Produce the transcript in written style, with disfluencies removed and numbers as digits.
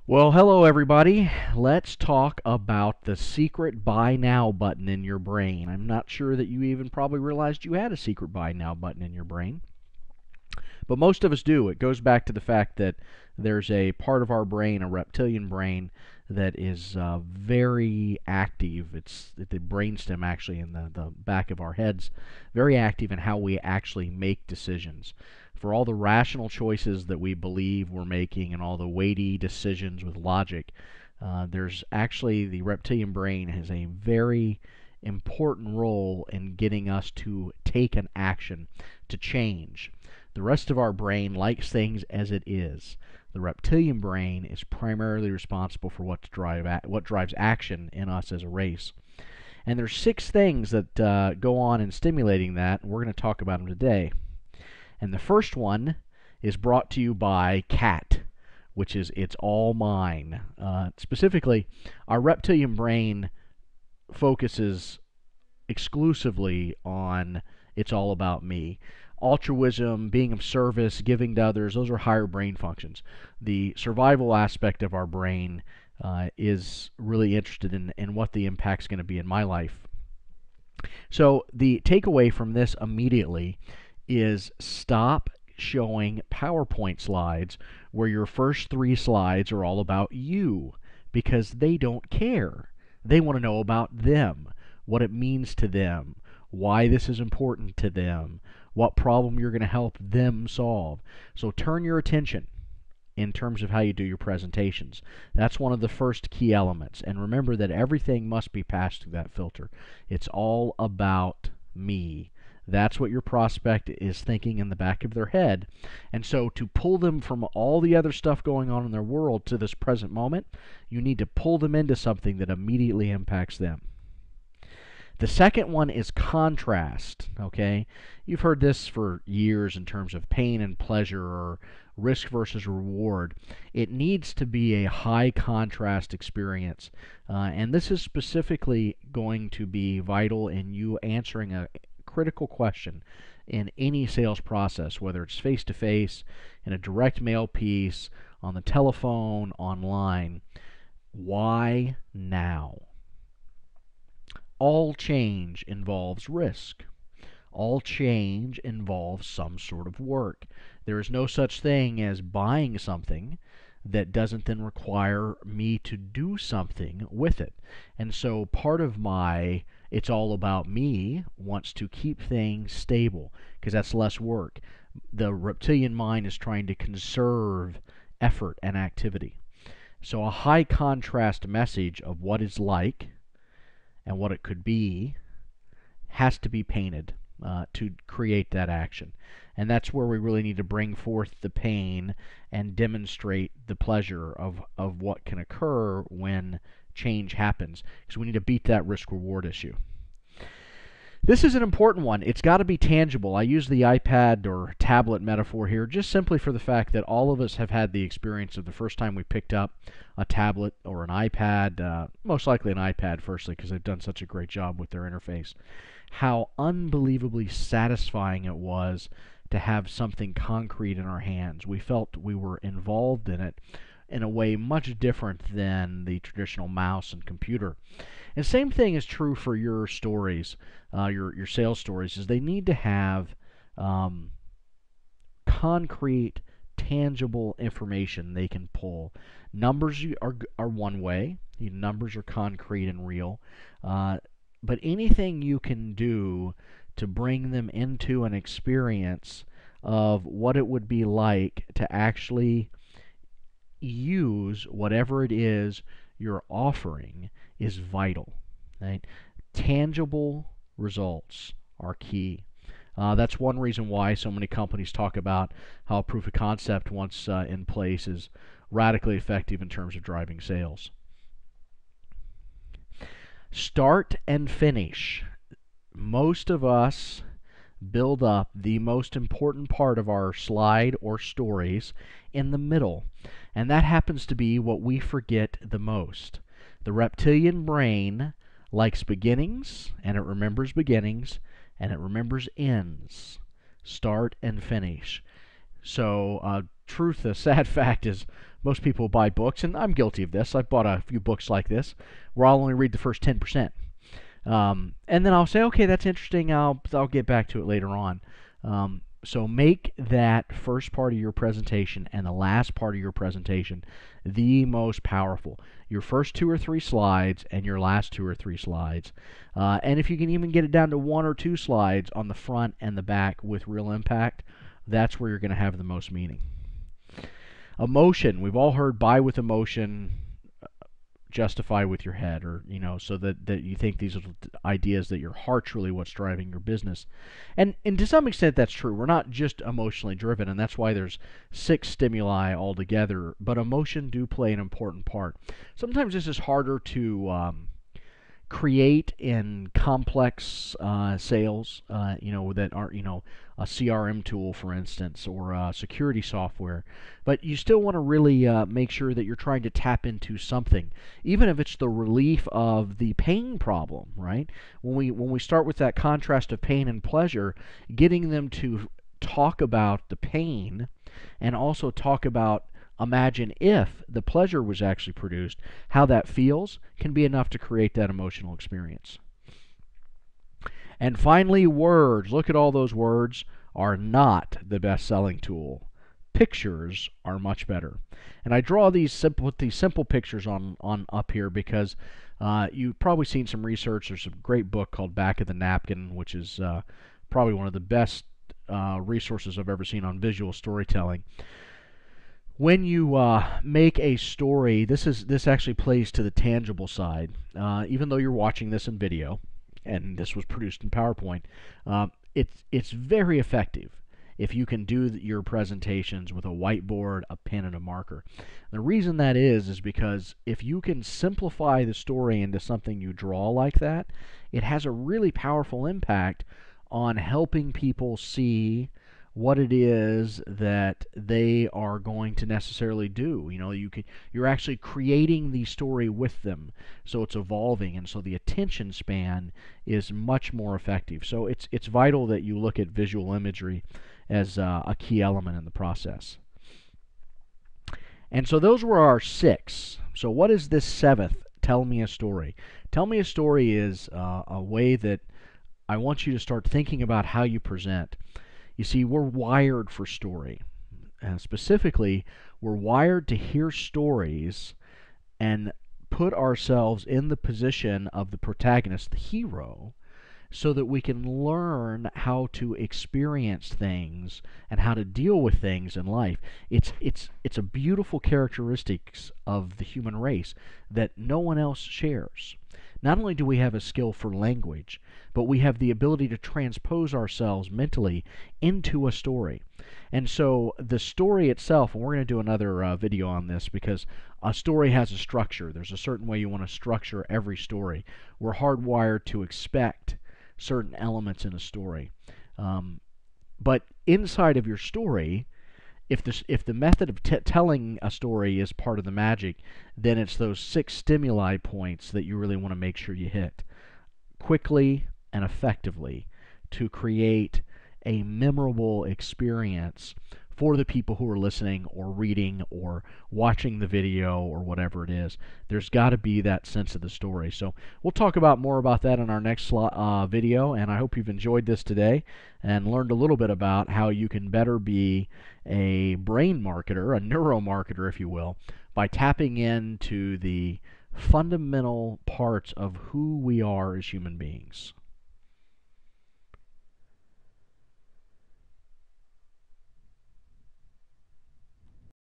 Well, hello everybody. Let's talk about the secret buy now button in your brain. I'm not sure that you even probably realized you had a secret buy now button in your brain, but most of us do. It goes back to the fact that there's a part of our brain, a reptilian brain, that is very active. It's the brainstem actually in the back of our heads, very active in how we actually make decisions. For all the rational choices that we believe we're making and all the weighty decisions with logic, there's actually the reptilian brain has a very important role in getting us to take an action, to change. The rest of our brain likes things as it is. The reptilian brain is primarily responsible for what drives action in us as a race. And there's 6 things that go on in stimulating that, and we're going to talk about them today. And the first one is brought to you by CAT, which is It's All Mine. Specifically, our reptilian brain focuses exclusively on it's all about me. Altruism, being of service, giving to others, those are higher brain functions. The survival aspect of our brain is really interested in what the impact's going to be in my life. So the takeaway from this immediately is stop showing PowerPoint slides where your first 3 slides are all about you, because they don't care. They want to know about them, what it means to them, why this is important to them, what problem you're going to help them solve. So turn your attention in terms of how you do your presentations. That's one of the first key elements. And remember that everything must be passed through that filter. It's all about me. That's what your prospect is thinking in the back of their head. And so to pull them from all the other stuff going on in their world to this present moment, you need to pull them into something that immediately impacts them. The second one is contrast, okay? You've heard this for years in terms of pain and pleasure or risk versus reward. It needs to be a high contrast experience. And this is specifically going to be vital in you answering a critical question in any sales process, whether it's face-to-face, in a direct mail piece, on the telephone, online. Why now? All change involves risk. All change involves some sort of work. There is no such thing as buying something that doesn't then require me to do something with it. And so part of my It's All About Me wants to keep things stable, because that's less work. The reptilian mind is trying to conserve effort and activity. So a high contrast message of what it's like and what it could be has to be painted to create that action. And that's where we really need to bring forth the pain and demonstrate the pleasure of what can occur when change happens, because we need to beat that risk-reward issue. This is an important one. It's got to be tangible. I use the iPad or tablet metaphor here just simply for the fact that all of us have had the experience of the first time we picked up a tablet or an iPad, most likely an iPad firstly, because they've done such a great job with their interface, how unbelievably satisfying it was to have something concrete in our hands. We felt we were involved in it in a way much different than the traditional mouse and computer. And same thing is true for your stories, your sales stories, is they need to have concrete, tangible information they can pull. Numbers are one way. Numbers are concrete and real. But anything you can do to bring them into an experience of what it would be like to actually use whatever it is you're offering is vital. Right? Tangible results are key. That's one reason why so many companies talk about how a proof of concept once in place is radically effective in terms of driving sales. Start and finish. Most of us build up the most important part of our slide or stories in the middle, and that happens to be what we forget the most. The reptilian brain likes beginnings, and it remembers beginnings, and it remembers ends. Start and finish. So, the sad fact is most people buy books, and I'm guilty of this. I've bought a few books like this where I'll only read the first 10%. And then I'll say, okay, that's interesting. I'll get back to it later on. So make that first part of your presentation and the last part of your presentation the most powerful. Your first 2 or 3 slides and your last 2 or 3 slides. And if you can even get it down to 1 or 2 slides on the front and the back with real impact, that's where you're going to have the most meaning. Emotion. We've all heard buy with emotion, justify with your head, or so that you think these are ideas that your heart's really what's driving your business. And to some extent that's true. We're not just emotionally driven, and that's why there's 6 stimuli altogether, but emotion do play an important part. Sometimes this is harder to create in complex sales, that aren't, a CRM tool, for instance, or security software. But you still want to really make sure that you're trying to tap into something, even if it's the relief of the pain problem, right? When we start with that contrast of pain and pleasure, getting them to talk about the pain and also talk about imagine if the pleasure was actually produced, how that feels, can be enough to create that emotional experience. And finally, words. Look at all those words are not the best selling tool. Pictures are much better. And I draw these simple pictures on up here because you've probably seen some research. There's a great book called Back of the Napkin, which is probably one of the best resources I've ever seen on visual storytelling. When you make a story, this actually plays to the tangible side. Even though you're watching this in video, and this was produced in PowerPoint, it's very effective if you can do your presentations with a whiteboard, a pen, and a marker. The reason that is because if you can simplify the story into something you draw like that, it has a really powerful impact on helping people see what it is that they are going to necessarily do. You're actually creating the story with them, so it's evolving, and so the attention span is much more effective. So it's vital that you look at visual imagery as a key element in the process. And so those were our 6. So what is this 7th? Tell me a story. Tell me a story is a way that I want you to start thinking about how you present. You see, we're wired for story. And specifically, we're wired to hear stories and put ourselves in the position of the protagonist, the hero, so that we can learn how to experience things and how to deal with things in life. It's a beautiful characteristics of the human race that no one else shares. Not only do we have a skill for language, but we have the ability to transpose ourselves mentally into a story. And so the story itself, and we're going to do another video on this because a story has a structure. There's a certain way you want to structure every story. We're hardwired to expect certain elements in a story. But inside of your story, if the method of telling a story is part of the magic, then it's those 6 stimuli points that you really want to make sure you hit quickly and effectively to create a memorable experience for the people who are listening or reading or watching the video or whatever it is. There's got to be that sense of the story. So we'll talk about more about that in our next video, and I hope you've enjoyed this today and learned a little bit about how you can better be a brain marketer, a neuromarketer if you will, by tapping into the fundamental parts of who we are as human beings.